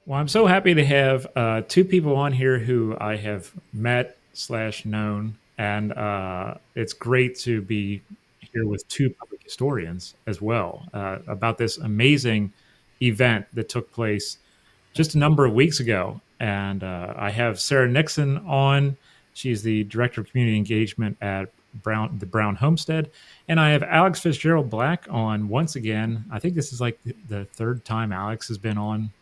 Well, I'm so happy to have two people on here who I have met slash known, and it's great to be here with two public historians as well about this amazing event that took place just a number of weeks ago. And I have Sara Nixon on. She's the director of community engagement at the Brown Homestead, and I have Alex Fitzgerald-Black on once again. I think this is like the third time Alex has been on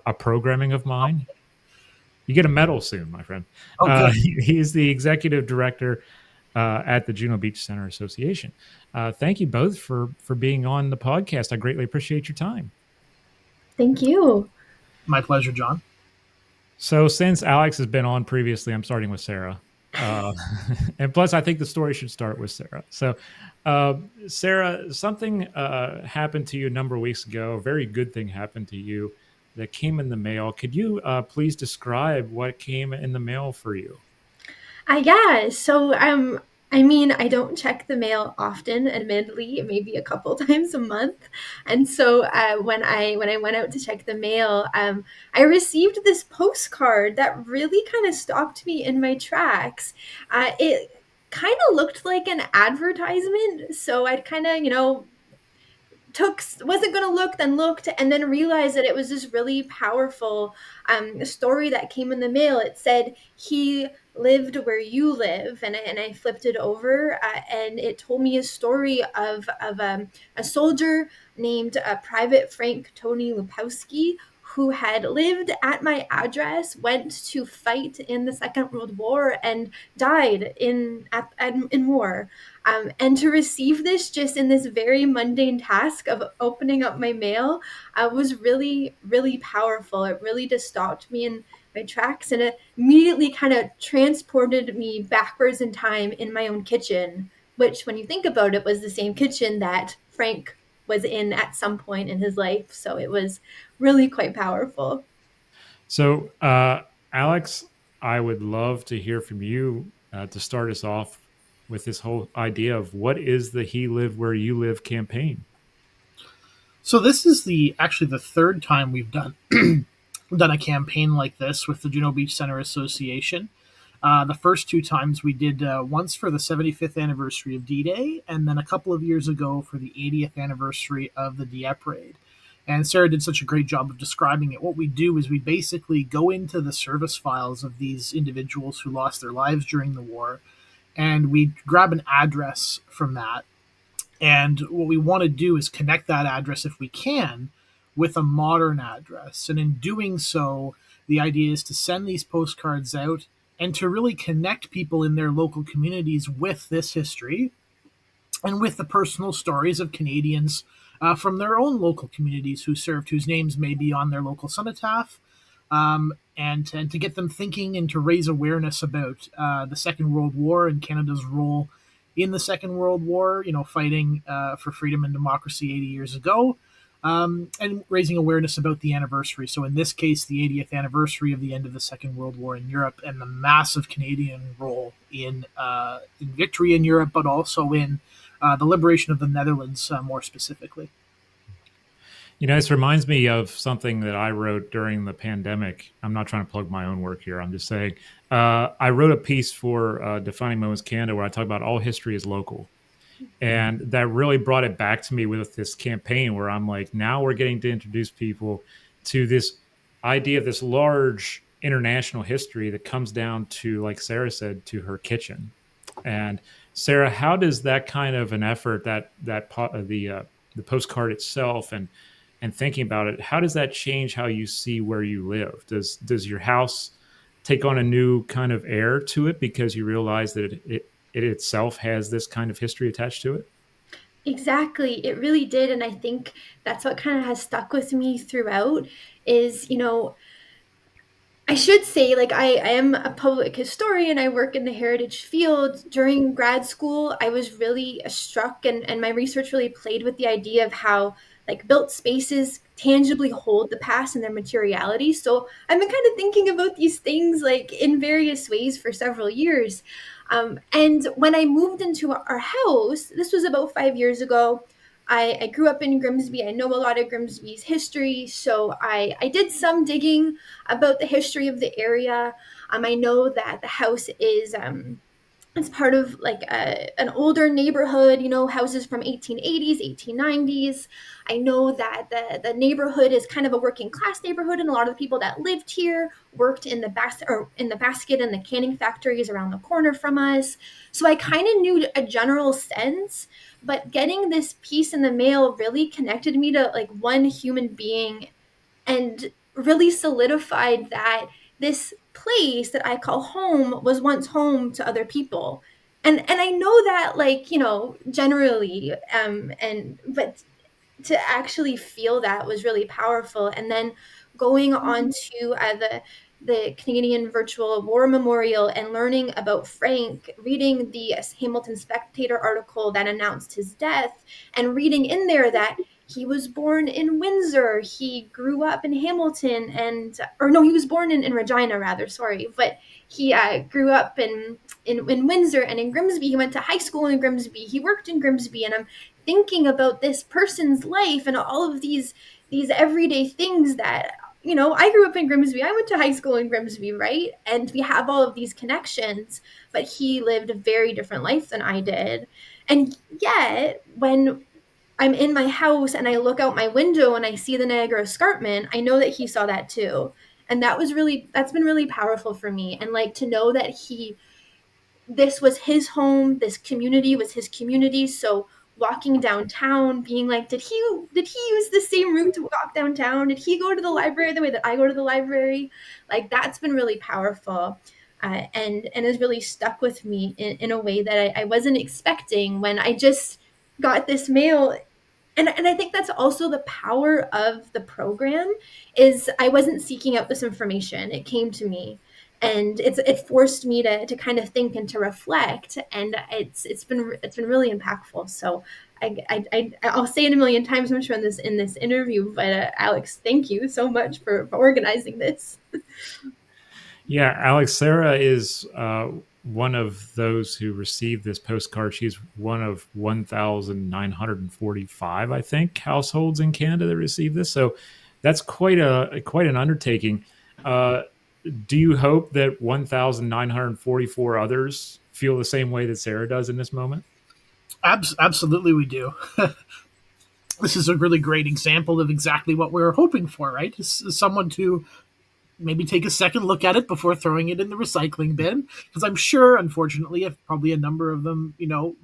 a programming of mine. You get a medal soon, my friend. Oh, good. He is the executive director at the Juno Beach Centre Association. Thank you both for being on the podcast. I greatly appreciate your time. Thank you. My pleasure, John. So, since Alex has been on previously, I'm starting with Sara. Uh, and plus, I think the story should start with Sara. So, Sara, something happened to you a number of weeks ago. A very good thing happened to you that came in the mail. Could you please describe what came in the mail for you? Yeah, so I mean, I don't check the mail often, admittedly, maybe a couple times a month. And so when I went out to check the mail, I received this postcard that really kind of stopped me in my tracks. It kind of looked like an advertisement, so I'd kind of, wasn't going to look, then looked, and then realized that it was this really powerful story that came in the mail. It said, "He lived where you live," and I flipped it over, and it told me a story of a soldier named Private Frank Tony Lupowski, who had lived at my address, went to fight in the Second World War, and died in war. And to receive this just in this very mundane task of opening up my mail was really, really powerful. It really just stopped me in my tracks, and it immediately kind of transported me backwards in time in my own kitchen, which, when you think about it, was the same kitchen that Frank was in at some point in his life. So it was really quite powerful. So, Alex, I would love to hear from you to start us off with this whole idea of what is the He Live Where You Live campaign? So this is the actually the third time we've done done a campaign like this with the Juno Beach Centre Association. The first two times we did once for the 75th anniversary of D-Day, and then a couple of years ago for the 80th anniversary of the Dieppe raid. And Sara did such a great job of describing it. What we do is we basically go into the service files of these individuals who lost their lives during the war, and we grab an address from that. And what we want to do is connect that address, if we can, with a modern address. And in doing so, the idea is to send these postcards out and to really connect people in their local communities with this history and with the personal stories of Canadians from their own local communities who served, whose names may be on their local cenotaph, and to get them thinking and to raise awareness about the Second World War and Canada's role in the Second World War, fighting for freedom and democracy 80 years ago, and raising awareness about the anniversary. So in this case, the 80th anniversary of the end of the Second World War in Europe and the massive Canadian role in victory in Europe, but also in the liberation of the Netherlands, more specifically. This reminds me of something that I wrote during the pandemic. I'm not trying to plug my own work here. I'm just saying I wrote a piece for Defining Moments Canada where I talk about all history is local. And that really brought it back to me with this campaign where I'm like, now we're getting to introduce people to this idea of this large international history that comes down to, like Sara said, to her kitchen. And Sara, how does that kind of an effort, the postcard itself, and thinking about it, how does that change how you see where you live? Does your house take on a new kind of air to it because you realize that it itself has this kind of history attached to it? Exactly. It really did. And I think that's what kind of has stuck with me throughout is, I should say, like, I am a public historian. I work in the heritage field. During grad school, I was really struck, and my research really played with the idea of how, like, built spaces tangibly hold the past and their materiality. So I've been kind of thinking about these things, like, in various ways for several years. And when I moved into our house, this was about 5 years ago. I grew up in Grimsby. I know a lot of Grimsby's history. So I did some digging about the history of the area. I know that the house is it's part of like an older neighborhood, houses from 1880s, 1890s. I know that the neighborhood is kind of a working class neighborhood, and a lot of the people that lived here worked in the basket and the canning factories around the corner from us. So I kind of knew a general sense, but getting this piece in the mail really connected me to like one human being and really solidified that this place that I call home was once home to other people. And I know that, like, generally, and but to actually feel that was really powerful. And then going on to the Canadian Virtual War Memorial and learning about Frank, reading the Hamilton Spectator article that announced his death, and reading in there that he was born in Windsor, he grew up in Hamilton, or no, he was born in Regina, rather, sorry, but he grew up in Windsor and in Grimsby. He went to high school in Grimsby. He worked in Grimsby, and I'm thinking about this person's life and all of these everyday things that I grew up in Grimsby. I went to high school in Grimsby, right? And we have all of these connections, but he lived a very different life than I did. And yet, when I'm in my house and I look out my window and I see the Niagara Escarpment, I know that he saw that too. And that's been really powerful for me. And like to know that this was his home, this community was his community. So walking downtown, being like, did he use the same route to walk downtown? Did he go to the library the way that I go to the library? Like, that's been really powerful. And has really stuck with me in a way that I wasn't expecting when I just got this mail. And I think that's also the power of the program is I wasn't seeking out this information. It came to me, and it forced me to kind of think and to reflect, and it's been really impactful. So I'll say it a million times, I'm sure, in this interview, but Alex, thank you so much for organizing this. Yeah, Alex, Sarah is one of those who received this postcard. She's one of 1,945, I think, households in Canada that received this. So that's quite an undertaking. Uh, do you hope that 1,944 others feel the same way that Sarah does in this moment? Absolutely, we do. This is a really great example of exactly what we were hoping for, right? Someone to maybe take a second look at it before throwing it in the recycling bin, because I'm sure, unfortunately, if probably a number of them,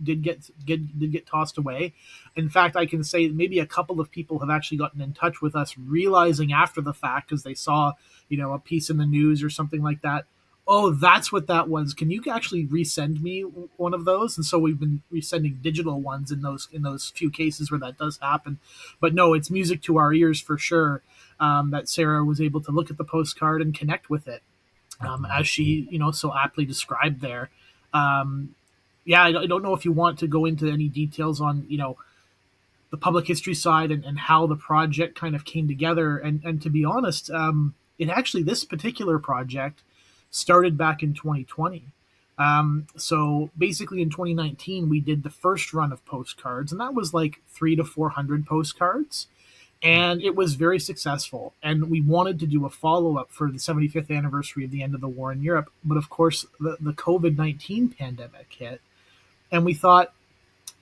did get tossed away. In fact, I can say maybe a couple of people have actually gotten in touch with us, realizing after the fact, because they saw, a piece in the news or something like that. Oh, that's what that was. Can you actually resend me one of those? And so we've been resending digital ones in those few cases where that does happen. But no, it's music to our ears for sure. That Sarah was able to look at the postcard and connect with it, as she, so aptly described there. Yeah, I don't know if you want to go into any details on, the public history side and how the project kind of came together. And to be honest, this particular project started back in 2020. So basically in 2019, we did the first run of postcards, and that was like 300 to 400 postcards. And it was very successful. And we wanted to do a follow-up for the 75th anniversary of the end of the war in Europe. But of course, the COVID-19 pandemic hit. And we thought,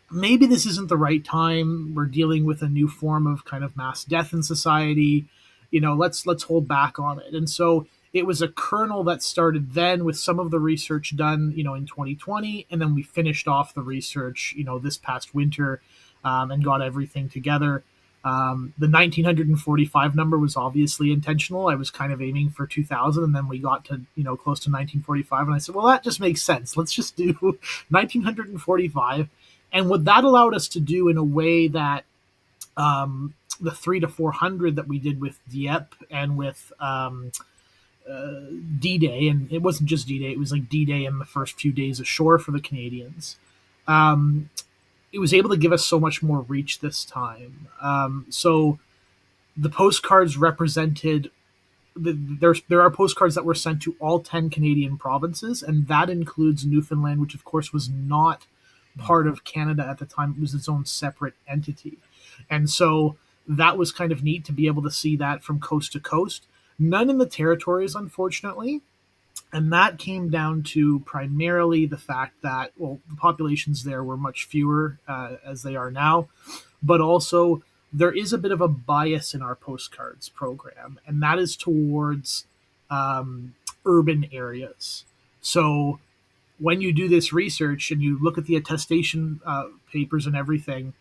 maybe this isn't the right time. We're dealing with a new form of kind of mass death in society. Let's hold back on it. And so it was a kernel that started then with some of the research done, in 2020. And then we finished off the research, this past winter, and got everything together. The 1945 number was obviously intentional. I was kind of aiming for 2000, and then we got to, close to 1945. And I said, well, that just makes sense. Let's just do 1945. And what that allowed us to do in a way that the 300 to 400 that we did with Dieppe and with D-Day, and it wasn't just D-Day, it was like D-Day and the first few days ashore for the Canadians. It was able to give us so much more reach this time. So the postcards represented, there are postcards that were sent to all 10 Canadian provinces, and that includes Newfoundland, which of course was not part of Canada at the time. It was its own separate entity. And so that was kind of neat to be able to see that from coast to coast. None in the territories, unfortunately. And that came down to primarily the fact that, well, the populations there were much fewer as they are now, but also there is a bit of a bias in our postcards program, and that is towards um, urban areas. So when you do this research and you look at the attestation papers and everything,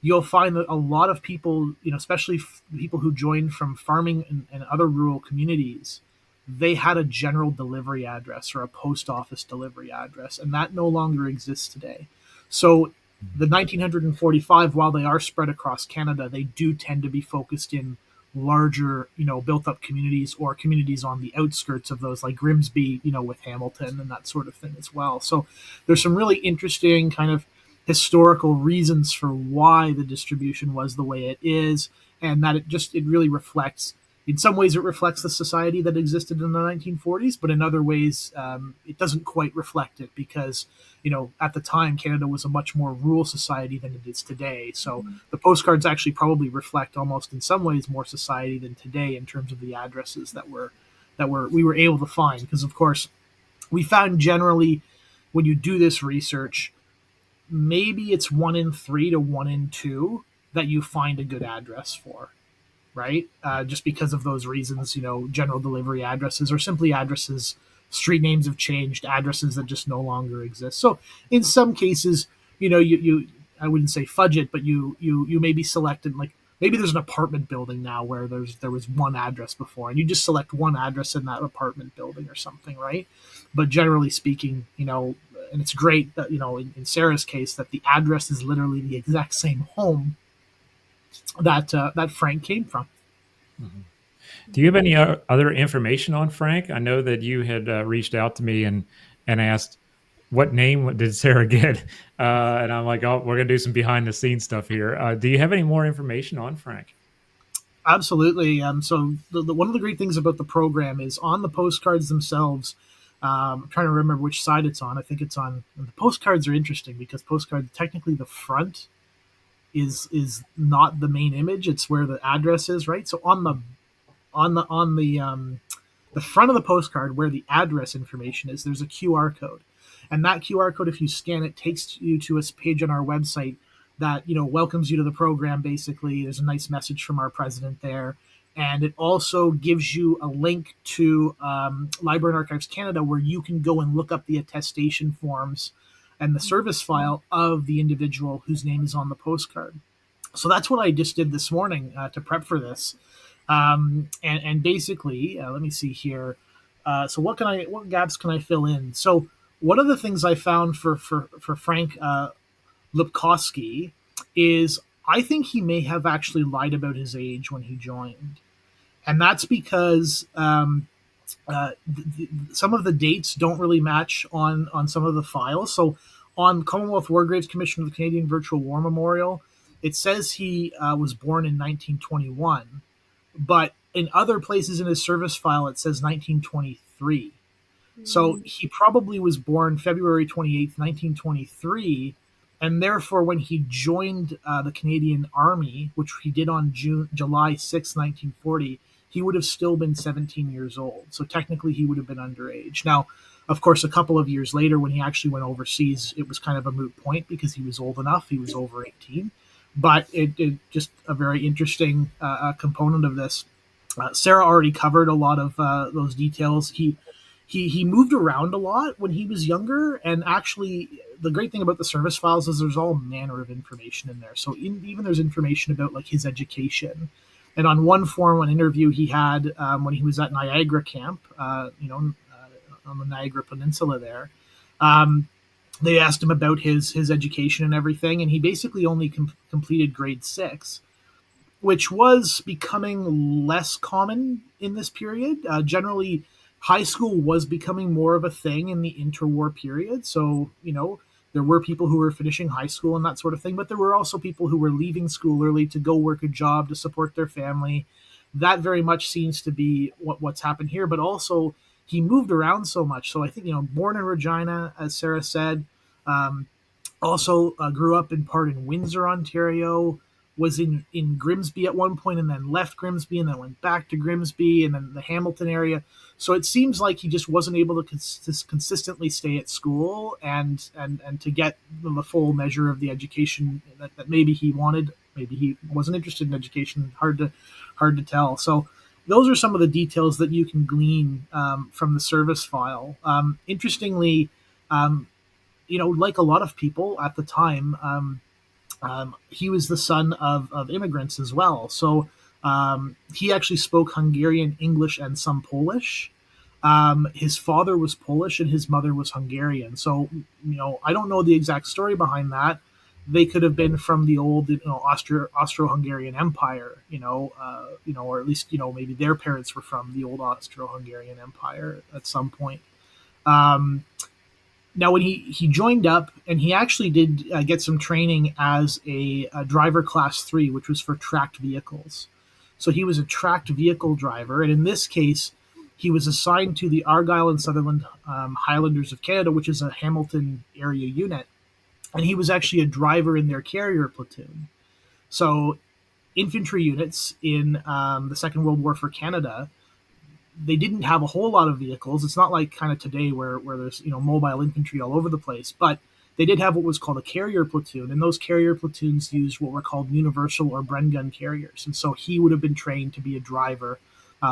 you'll find that a lot of people, especially people who joined from farming and other rural communities, they had a general delivery address or a post office delivery address, and that no longer exists today. So the 1945, while they are spread across Canada, they do tend to be focused in larger, built up communities or communities on the outskirts of those, like Grimsby, with Hamilton and that sort of thing as well. So there's some really interesting kind of historical reasons for why the distribution was the way it is, and that it really reflects, in some ways it reflects the society that existed in the 1940s, but in other ways it doesn't quite reflect it, because at the time Canada was a much more rural society than it is today. So the postcards actually probably reflect, almost in some ways, more society than today in terms of the addresses that we were able to find, because of course we found generally, when you do this research, maybe it's 1 in 3 to 1 in 2 that you find a good address for, right? Just because of those reasons, general delivery addresses, or simply addresses, street names have changed, addresses that just no longer exist. So in some cases, you I wouldn't say fudge it, but you maybe selected, like, maybe there's an apartment building now where there was one address before, and you just select one address in that apartment building or something, right? But generally speaking, and it's great that, in Sarah's case, that the address is literally the exact same home that Frank came from. Mhm. Do you have any other information on Frank? I know that you had reached out to me and asked, what name did Sarah get? And I'm like, oh, we're gonna do some behind the scenes stuff here. Do you have any more information on Frank? Absolutely. So one of the great things about the program is, on the postcards themselves. I'm trying to remember which side it's on. I think it's on. The postcards are interesting because postcards, technically the front is not the main image. It's where the address is, right? So on the front of the postcard, where the address information is, there's a QR code, and that QR code, if you scan it, takes you to a page on our website that welcomes you to the program. Basically, there's a nice message from our president there, and it also gives you a link to Library and Archives Canada, where you can go and look up the attestation forms and the service file of the individual whose name is on the postcard. So that's what I just did this morning to prep for this. And basically, let me see here. So what gaps can I fill in? So one of the things I found for Frank Lipkowski is, I think he may have actually lied about his age when he joined, and that's because some of the dates don't really match on some of the files. So on Commonwealth War Graves Commission of the Canadian Virtual War Memorial, it says he was born in 1921, but in other places in his service file it says 1923. So he probably was born February 28th, 1923, and therefore when he joined the Canadian Army, which he did on July 6th, 1940, he would have still been 17 years old. So technically he would have been underage. Now, of course, a couple of years later, when he actually went overseas, it was kind of a moot point because he was old enough. He was over 18. But it just a very interesting component of this. Sarah already covered a lot of those details. He moved around a lot when he was younger, and actually the great thing about the service files is there's all manner of information in there. So even there's information about, like, his education. And on one interview he had when he was at Niagara Camp, on the Niagara Peninsula there, they asked him about his education and everything, and he basically only completed grade 6, which was becoming less common in this period. Generally, high school was becoming more of a thing in the interwar period. So, there were people who were finishing high school and that sort of thing, but there were also people who were leaving school early to go work a job to support their family. That very much seems to be what's happened here, but also he moved around so much. So I think, born in Regina, as Sarah said, also grew up in Windsor, Ontario, was in Grimsby at one point, and then left Grimsby, and then went back to Grimsby, and then the Hamilton area. So it seems like he just wasn't able to consistently stay at school and to get the full measure of the education that maybe he wanted. Maybe he wasn't interested in education. Hard to tell. So those are some of the details that you can glean from the service file. Interestingly, like a lot of people at the time, he was the son of immigrants as well. So he actually spoke Hungarian, English, and some Polish. His father was Polish and his mother was Hungarian. So, I don't know the exact story behind that. They could have been from the old, Austro-Hungarian Empire, or at least, maybe their parents were from the old Austro-Hungarian Empire at some point. Now, when he joined up, and he actually did get some training as a driver class 3, which was for tracked vehicles. So he was a tracked vehicle driver, and in this case, he was assigned to the Argyll and Sutherland Highlanders of Canada, which is a Hamilton area unit, and he was actually a driver in their carrier platoon. So infantry units in the Second World War for Canada, they didn't have a whole lot of vehicles. It's not like kind of today where there's mobile infantry all over the place, but they did have what was called a carrier platoon, and those carrier platoons used what were called universal or Bren gun carriers. And so he would have been trained to be a driver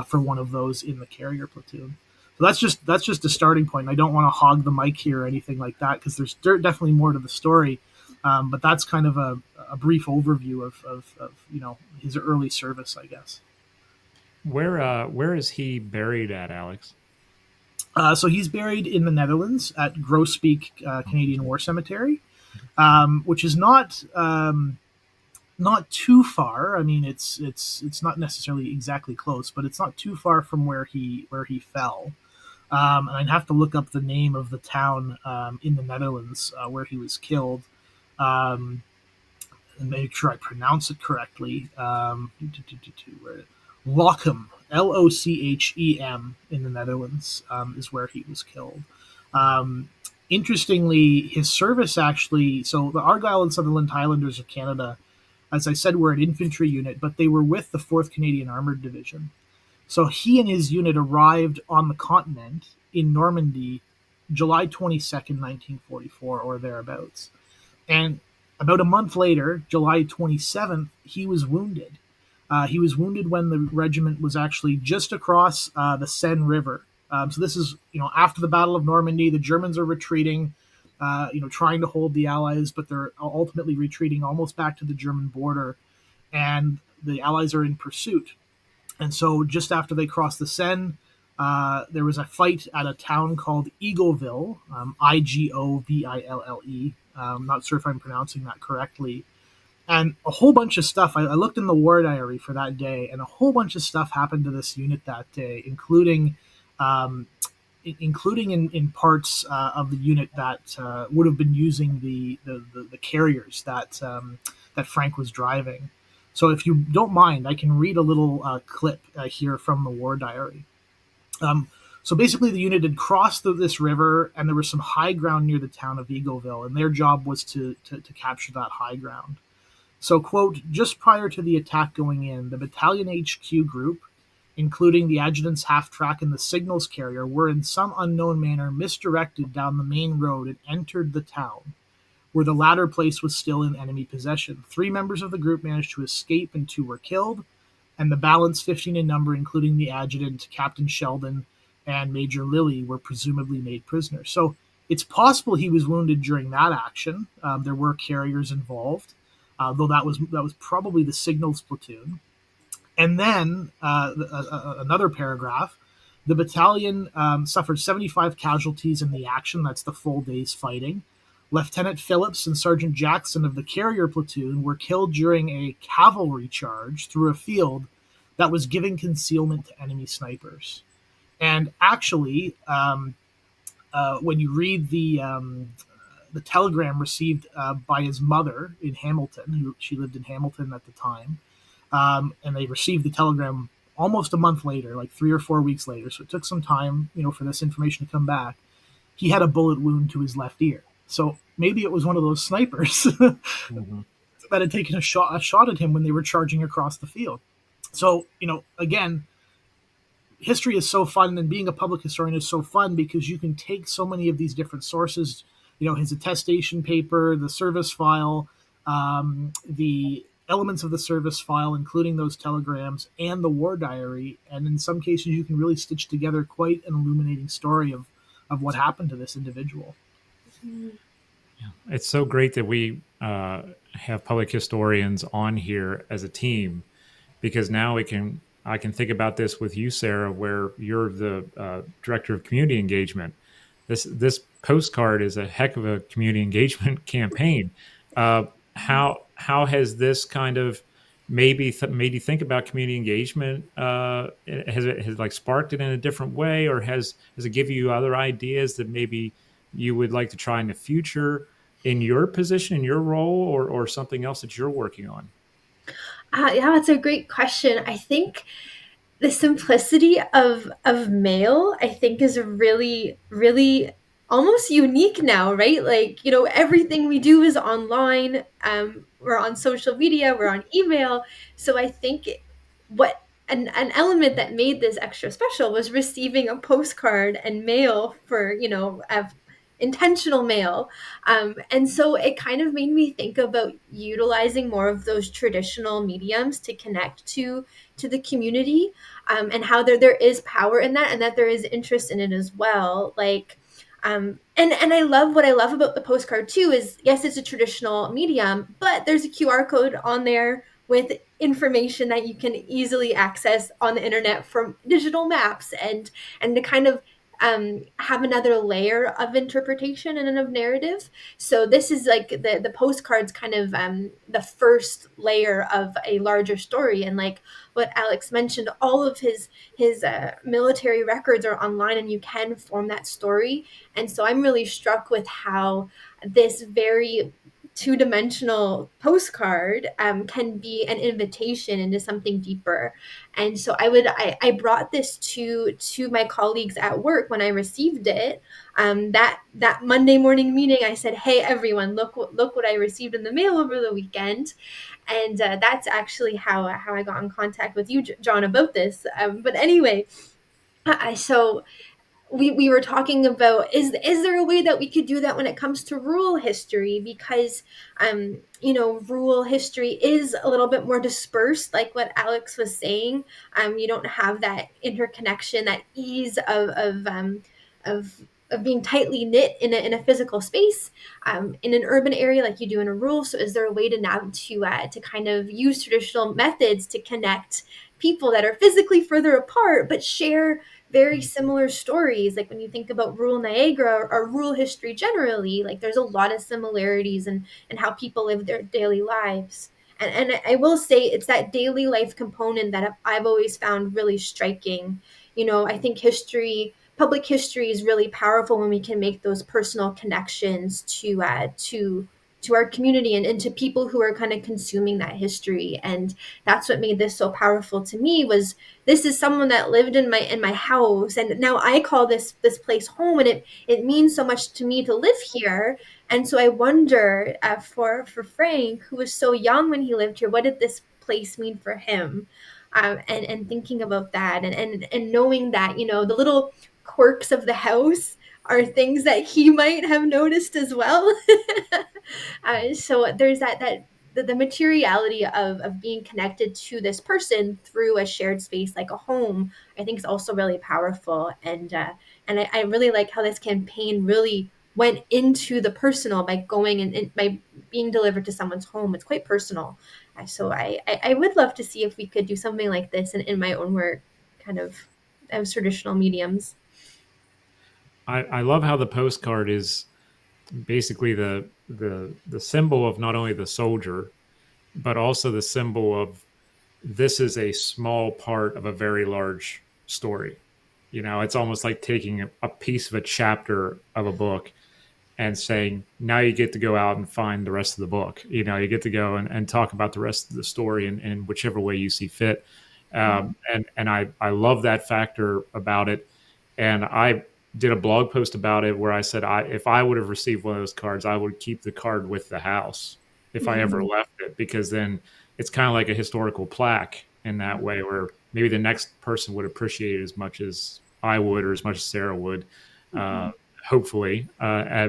for one of those in the carrier platoon. So that's just a starting point. I don't want to hog the mic here or anything like that, because there's definitely more to the story. But that's kind of a brief overview of his early service, I guess. Where is he buried at, Alex? So he's buried in the Netherlands at Groesbeek Canadian War Cemetery, which is not too far. I mean, it's not necessarily exactly close, but it's not too far from where he fell. And I'd have to look up the name of the town in the Netherlands where he was killed, and make sure I pronounce it correctly. Lochem, Lochem, in the Netherlands is where he was killed. Interestingly, his service actually, so the Argyll and Sutherland Highlanders of Canada, as I said, were an infantry unit, but they were with the 4th Canadian Armoured Division. So he and his unit arrived on the continent in Normandy July 22nd, 1944, or thereabouts. And about a month later, July 27th, he was wounded. He was wounded when the regiment was actually just across the Seine River. So this is, after the Battle of Normandy, the Germans are retreating, trying to hold the Allies, but they're ultimately retreating almost back to the German border, and the Allies are in pursuit. And so just after they crossed the Seine, there was a fight at a town called Eagleville, Igoville. I'm not sure if I'm pronouncing that correctly. And a whole bunch of stuff, I looked in the war diary for that day, and a whole bunch of stuff happened to this unit that day, including in parts of the unit that would have been using the carriers that Frank was driving. So if you don't mind, I can read a little clip here from the war diary. So basically, the unit had crossed this river, and there was some high ground near the town of Eagleville, and their job was to capture that high ground. So, quote, just prior to the attack going in, the battalion HQ group, including the adjutant's half-track and the signals carrier, were in some unknown manner misdirected down the main road and entered the town, where the latter place was still in enemy possession. 3 members of the group managed to escape and 2 were killed, and the balance, 15 in number, including the adjutant, Captain Sheldon, and Major Lilly, were presumably made prisoners. So it's possible he was wounded during that action. There were carriers involved, though that was probably the signals platoon. And then another paragraph, the battalion suffered 75 casualties in the action. That's the full day's fighting. Lieutenant Phillips and Sergeant Jackson of the carrier platoon were killed during a cavalry charge through a field that was giving concealment to enemy snipers. And actually, when you read the telegram received by his mother in Hamilton, she lived in Hamilton at the time, and they received the telegram almost a month later, like 3 or 4 weeks later. So it took some time, for this information to come back. He had a bullet wound to his left ear. So maybe it was one of those snipers. Mm-hmm. that had taken a shot at him when they were charging across the field. So, again, history is so fun, and being a public historian is so fun because you can take so many of these different sources, his attestation paper, the service file, the elements of the service file, including those telegrams, and the war diary. And in some cases, you can really stitch together quite an illuminating story of what happened to this individual. It's so great that we have public historians on here as a team, because now I can think about this with you, Sarah, where you're the director of community engagement. This postcard is a heck of a community engagement campaign. How has this kind of made you think about community engagement? Has like sparked it in a different way, or has it give you other ideas that maybe you would like to try in the future in your position, in your role, or something else that you're working on? Yeah, that's a great question. I think the simplicity of mail, I think, is really, really almost unique now, right? Like, everything we do is online. We're on social media, we're on email. So I think what an element that made this extra special was receiving a postcard and mail for, intentional mail. And so it kind of made me think about utilizing more of those traditional mediums to connect to the community, and how there is power in that, and that there is interest in it as well. Like, and I love what I love about the postcard too is, yes, it's a traditional medium, but there's a QR code on there with information that you can easily access on the internet from digital maps, and to kind of have another layer of interpretation and of narrative. So this is like the postcards kind of the first layer of a larger story. And like what Alex mentioned, all of his military records are online, and you can form that story. And so I'm really struck with how this very two-dimensional postcard can be an invitation into something deeper. And so I brought this to my colleagues at work when I received it. That Monday morning meeting, I said, "Hey everyone, look what I received in the mail over the weekend." And that's actually how I got in contact with you, John, about this. But anyway, so we were talking about, is there a way that we could do that when it comes to rural history, because rural history is a little bit more dispersed, like what Alex was saying. You don't have that interconnection, that ease of being tightly knit in a physical space, in an urban area like you do in a rural. So is there a way to now to kind of use traditional methods to connect people that are physically further apart but share very similar stories? Like when you think about rural Niagara, or rural history generally, like there's a lot of similarities in how people live their daily lives. And I will say it's that daily life component that I've always found really striking. I think public history is really powerful when we can make those personal connections to our community, and to people who are kind of consuming that history. And that's what made this so powerful to me, was this is someone that lived in my house, and now I call this place home, and it means so much to me to live here. And so I wonder, for Frank, who was so young when he lived here, what did this place mean for him? And thinking about that, and knowing that, the little quirks of the house are things that he might have noticed as well. So there's that the materiality of being connected to this person through a shared space like a home, I think, is also really powerful. And I really like how this campaign really went into the personal by going and by being delivered to someone's home. It's quite personal. So I would love to see if we could do something like this in my own work, kind of as traditional mediums. I love how the postcard is basically the symbol of not only the soldier, but also the symbol of, this is a small part of a very large story. It's almost like taking a piece of a chapter of a book and saying, now you get to go out and find the rest of the book. You get to go and talk about the rest of the story in whichever way you see fit. And I love that factor about it. And I did a blog post about it where I said, if I would have received one of those cards, I would keep the card with the house if I ever Mhm. left it, because then it's kind of like a historical plaque in that way, where maybe the next person would appreciate it as much as I would, or as much as Sarah would, uh, Mhm. hopefully,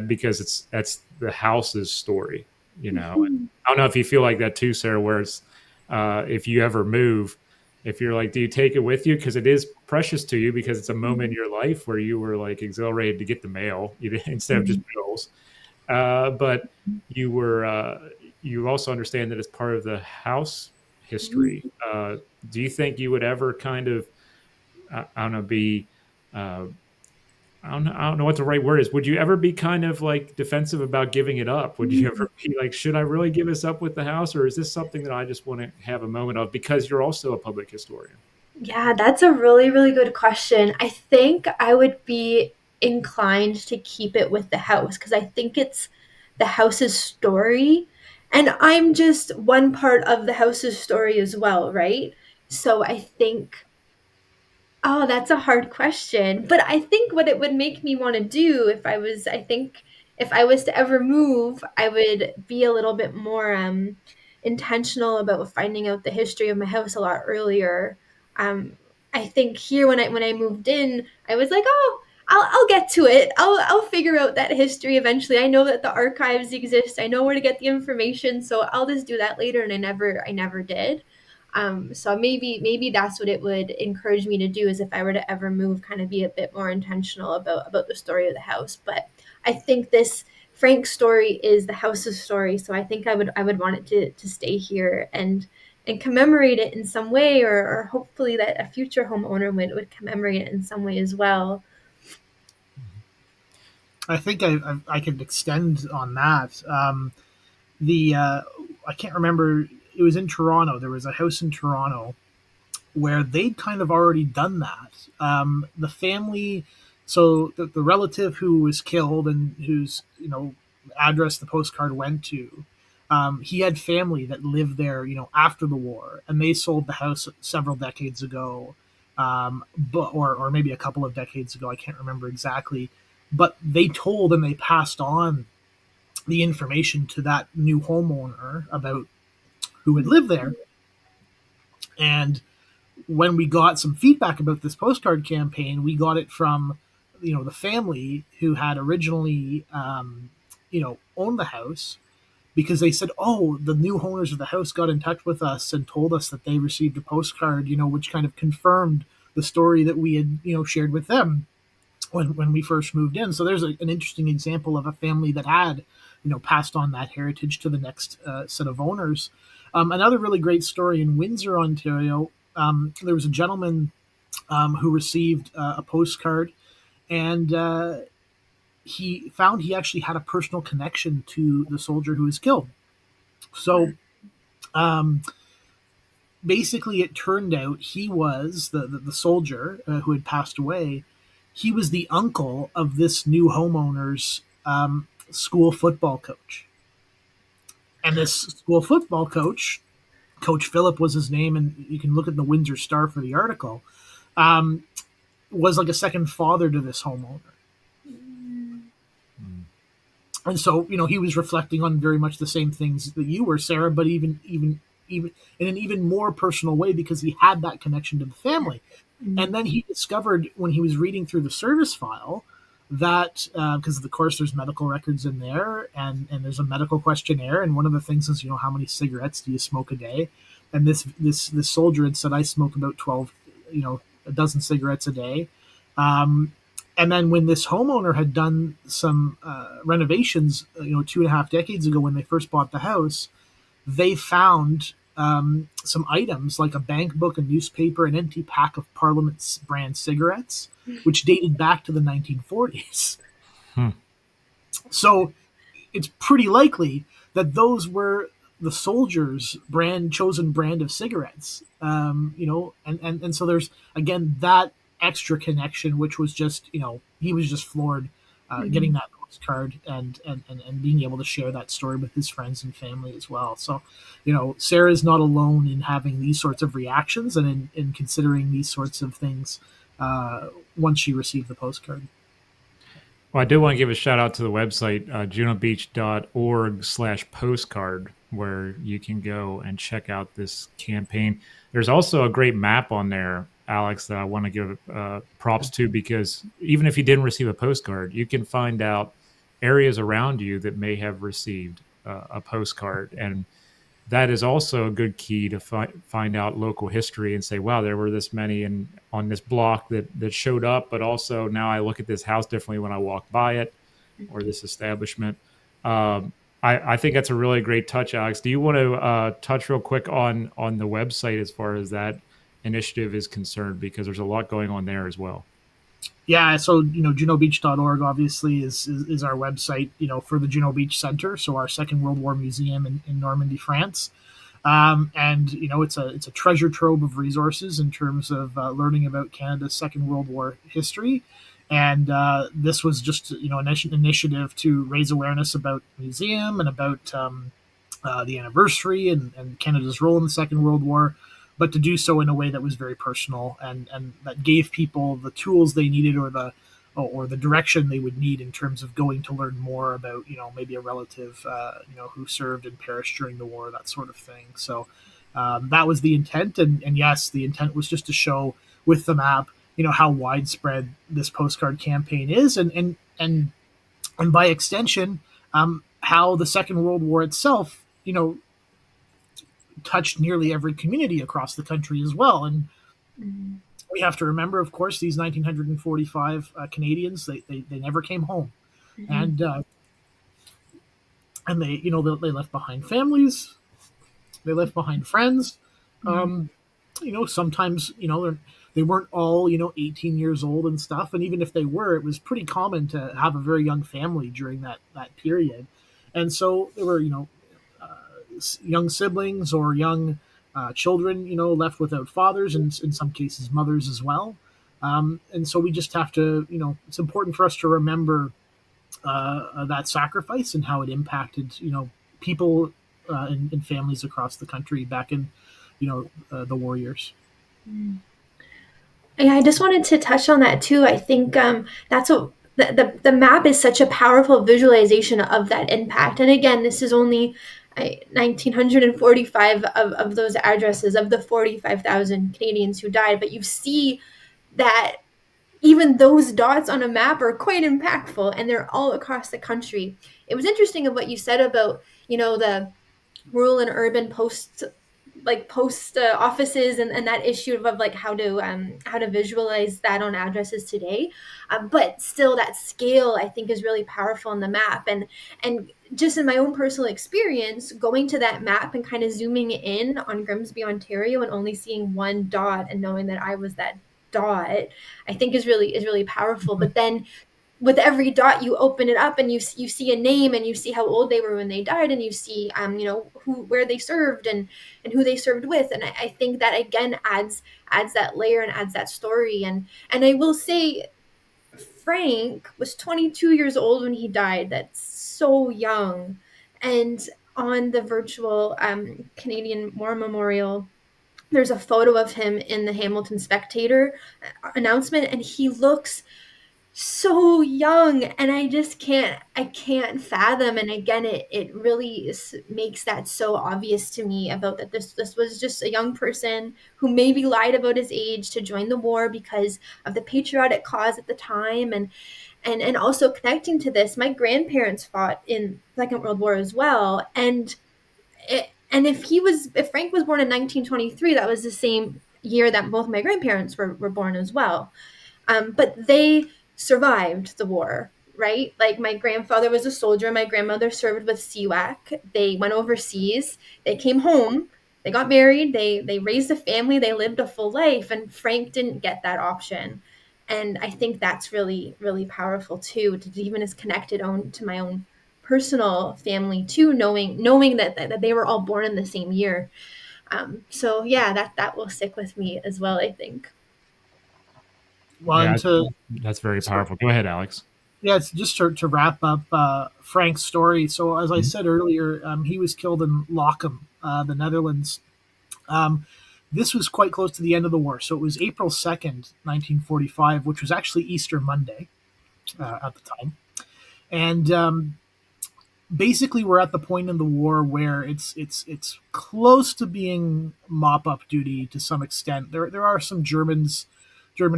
because that's the house's story, you know. And Mhm. I don't know if you feel like that too, Sarah. Where it's if you ever move, if you're like, do you take it with you? Because it is precious to you, because it's a moment in Mhm. your life where you were like exhilarated to get the mail, instead of just Mhm. bills. But you were you also understand that it's part of the house history. Mhm. Do you think you would ever kind of, I don't know, be uh, I don't know what the right word is. Would you ever be kind of like defensive about giving it up? Would you ever be like, should I really give this up with the house, or is this something that I just want to have a moment of, because you're also a public historian? Yeah, that's a really, really good question. I think I would be inclined to keep it with the house because I think it's the house's story. And I'm just one part of the house's story as well, right? So I think Oh, that's a hard question. But I think what it would make me want to do if I think if I was to ever move, I would be a little bit more intentional about finding out the history of my house a lot earlier. Um, I think here when I moved in, I was like, oh, I'll get to it. I'll figure out that history eventually. I know that the archives exist. I know where to get the information, so I'll just do that later. And I never did. So maybe that's what it would encourage me to do is if I were to ever move, kind of be a bit more intentional about the story of the house. But I think this Frank's story is the house's story, so I think I would want it to stay here and commemorate it in some way, or hopefully that a future homeowner would commemorate it in some way as well. I think I could extend on that. The I can't remember. It was in Toronto. There was a house in Toronto where they'd kind of already done that. The family, so the relative who was killed and whose address the postcard went to, he had family that lived there, after the war, and they sold the house several decades ago, but or maybe a couple of decades ago. I can't remember exactly, but they told and they passed on the information to that new homeowner about who had lived there. And when we got some feedback about this postcard campaign, we got it from the family who had originally owned the house, because they said, "Oh, the new owners of the house got in touch with us and told us that they received a postcard, which kind of confirmed the story that we had shared with them when we first moved in." So there's an interesting example of a family that had passed on that heritage to the next set of owners. Another really great story in Windsor, Ontario. There was a gentleman who received a postcard, and he found he actually had a personal connection to the soldier who was killed. So um, basically, it turned out he was the soldier who had passed away. He was the uncle of this new homeowner's school football coach. And this school football coach, Coach Phillip was his name, and you can look at the Windsor Star for the article, um, was like a second father to this homeowner. Mm. And so he was reflecting on very much the same things that you were, Sarah, but even in an even more personal way, because he had that connection to the family. And then he discovered when he was reading through the service file that because of course there's medical records in there, and there's a medical questionnaire, and one of the things is how many cigarettes do you smoke a day, and this soldier had said, I smoke about 12, a dozen cigarettes a day. um, and then when this homeowner had done some renovations 2.5 decades ago when they first bought the house, they found some items like a bank book, a newspaper, an empty pack of Parliament brand cigarettes, which dated back to the 1940s. Hmm. So it's pretty likely that those were the soldiers' chosen brand of cigarettes. And so there's again that extra connection, which was just he was just floored getting Mhm. that postcard and being able to share that story with his friends and family as well. So Sarah's not alone in having these sorts of reactions and in considering these sorts of things once she received the postcard. Well, I do want to give a shout out to the website, junobeach.org/postcard, where you can go and check out this campaign. There's also a great map on there, Alex, that I want to give props to, because even if you didn't receive a postcard, you can find out areas around you that may have received a postcard. And that is also a good key to find out local history and say, wow, there were this many on this block that showed up, but also now I look at this house differently when I walk by it, or this establishment. I think that's a really great touch, Alex. Do you want to touch real quick on the website as far as that initiative is concerned? Because there's a lot going on there as well. Yeah, so junobeach.org obviously is our website, for the Juno Beach Centre, so our Second World War museum in Normandy, France. And it's a treasure trove of resources in terms of learning about Canada's Second World War history. And this was just an initiative to raise awareness about the museum and about the anniversary and Canada's role in the Second World War, but to do so in a way that was very personal and that gave people the tools they needed, or the direction they would need in terms of going to learn more about maybe a relative who served and perished during the war, that sort of thing. So that was the intent, and yes, the intent was just to show with the map how widespread this postcard campaign is, and by extension how the Second World War itself touched nearly every community across the country as well. And we have to remember, of course, these 1945 Canadians, they never came home. And they left behind families, they left behind friends. Sometimes they weren't all 18 years old and stuff, and even if they were, it was pretty common to have a very young family during that period. And so there were young siblings or young children left without fathers, and in some cases mothers as well. And so we just have to it's important for us to remember that sacrifice and how it impacted people and families across the country back in the war years. Yeah, I just wanted to touch on that too. I think that's what the map is, such a powerful visualization of that impact. And again, this is only 1,945 of those addresses of the 45,000 Canadians who died. But you see that even those dots on a map are quite impactful, and they're all across the country. It was interesting of what you said about the rural and urban post offices and that issue of like how to visualize that on addresses today, but still that scale I think is really powerful on the map. And just in my own personal experience, going to that map and kind of zooming in on Grimsby, Ontario, and only seeing one dot and knowing that I was that dot, I think is really powerful. But then with every dot, you open it up and you see a name, and you see how old they were when they died, and you see where they served and who they served with. And I think that again adds that layer and adds that story. And I will say, Frank was 22 years old when he died. That's so young. And on the virtual Canadian War Memorial, there's a photo of him in the Hamilton Spectator announcement, and he looks so young, and I can't fathom. And again, it really makes that so obvious to me about that this was just a young person who maybe lied about his age to join the war because of the patriotic cause at the time. And also connecting to this, my grandparents fought in Second World War as well, and if Frank was born in 1923, that was the same year that both my grandparents were born as well. But they survived the war, right? Like my grandfather was a soldier. My grandmother served with CWAC. They went overseas. They came home. They got married. They raised a family. They lived a full life. And Frank didn't get that option. And I think that's really, really powerful too, to even as connected to my own personal family too, knowing that they were all born in the same year. So yeah, that will stick with me as well, I think. Well, Yeah, and that's very powerful. Go ahead, Alex. yeah, it's just to wrap up Frank's story. So as I said earlier, he was killed in Lochem, the Netherlands. This was quite close to the end of the war. So it was April 2nd, 1945, which was actually Easter Monday at the time. And basically we're at the point in the war where it's close to being mop up duty to some extent. There are some German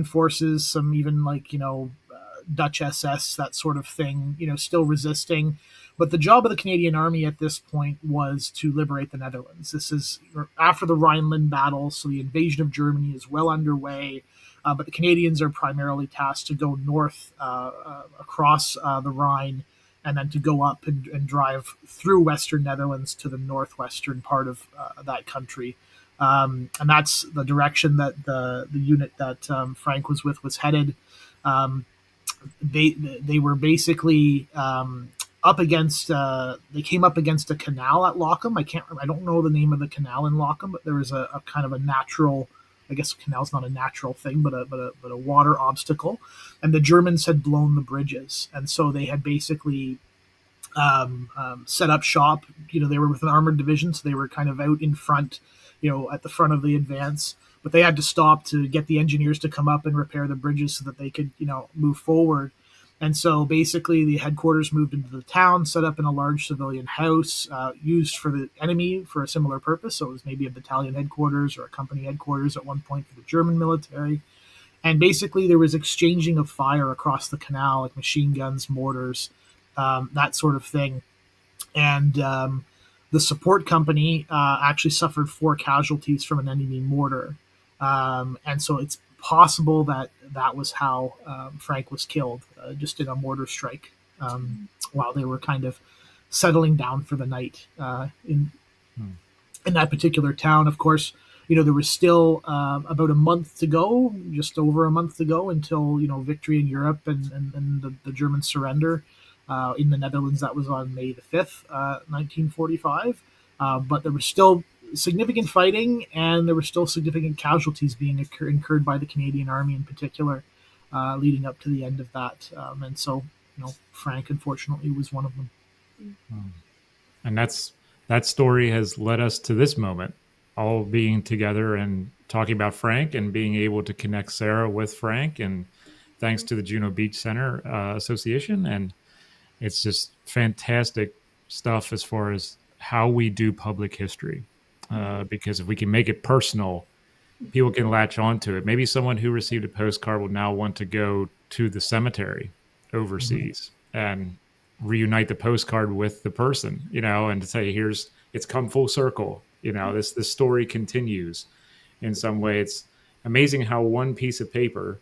forces, some even like Dutch SS, that sort of thing, still resisting. But the job of the Canadian Army at this point was to liberate the Netherlands. This is after the Rhineland battle, so the invasion of Germany is well underway. But the Canadians are primarily tasked to go north across the Rhine, and then to go up and drive through Western Netherlands to the northwestern part of that country. And that's the direction that the unit that Frank was with was headed. Um, they were basically up against. They came up against a canal at Lockham. I don't know the name of the canal in Lockham, but there was a kind of a natural. I guess a canal's not a natural thing, but a water obstacle, and the Germans had blown the bridges, and so they had basically set up shop. They were with an armored division, so they were kind of out in front, at the front of the advance. But they had to stop to get the engineers to come up and repair the bridges so that they could, move forward. And so basically, the headquarters moved into the town, set up in a large civilian house, used for the enemy for a similar purpose. So it was maybe a battalion headquarters or a company headquarters at one point for the German military. And basically, there was exchanging of fire across the canal, like machine guns, mortars, that sort of thing. And the support company actually suffered 4 casualties from an enemy mortar. And so it's possible that that was how Frank was killed, just in a mortar strike, while they were kind of settling down for the night in that particular town. Of course, there was still about a month to go, just over a month to go, until victory in Europe and the German surrender in the Netherlands. That was on May the 5th, 1945. But there was still significant fighting, and there were still significant casualties being incurred by the Canadian Army in particular, leading up to the end of that. And so, Frank, unfortunately, was one of them. And that story has led us to this moment, all being together and talking about Frank and being able to connect Sara with Frank. And thanks to the Juno Beach Centre Association. And it's just fantastic stuff as far as how we do public history. Because if we can make it personal, people can latch onto it. Maybe someone who received a postcard will now want to go to the cemetery overseas and reunite the postcard with the person, and to say, it's come full circle. This story continues in some way. It's amazing how one piece of paper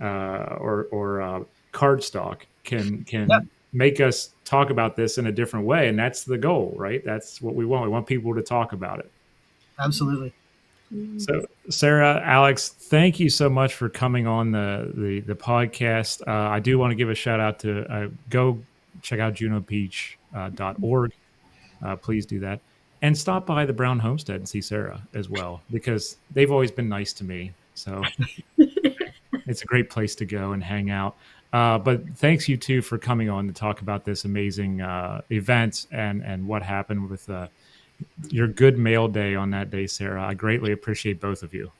or cardstock can Yep. make us talk about this in a different way. And that's the goal, right? That's what we want. We want people to talk about it. Absolutely. So, Sara, Alex, thank you so much for coming on the podcast. I do want to give a shout out to go check out junobeach.org. Please do that. And stop by the Brown Homestead and see Sara as well, because they've always been nice to me. So it's a great place to go and hang out. But thanks you two for coming on to talk about this amazing event and what happened with your good mail day on that day, Sara. I greatly appreciate both of you.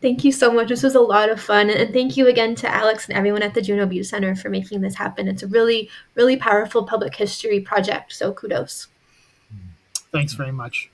Thank you so much. This was a lot of fun. And thank you again to Alex and everyone at the Juno Beach Centre for making this happen. It's a really, really powerful public history project. So kudos. Thanks very much.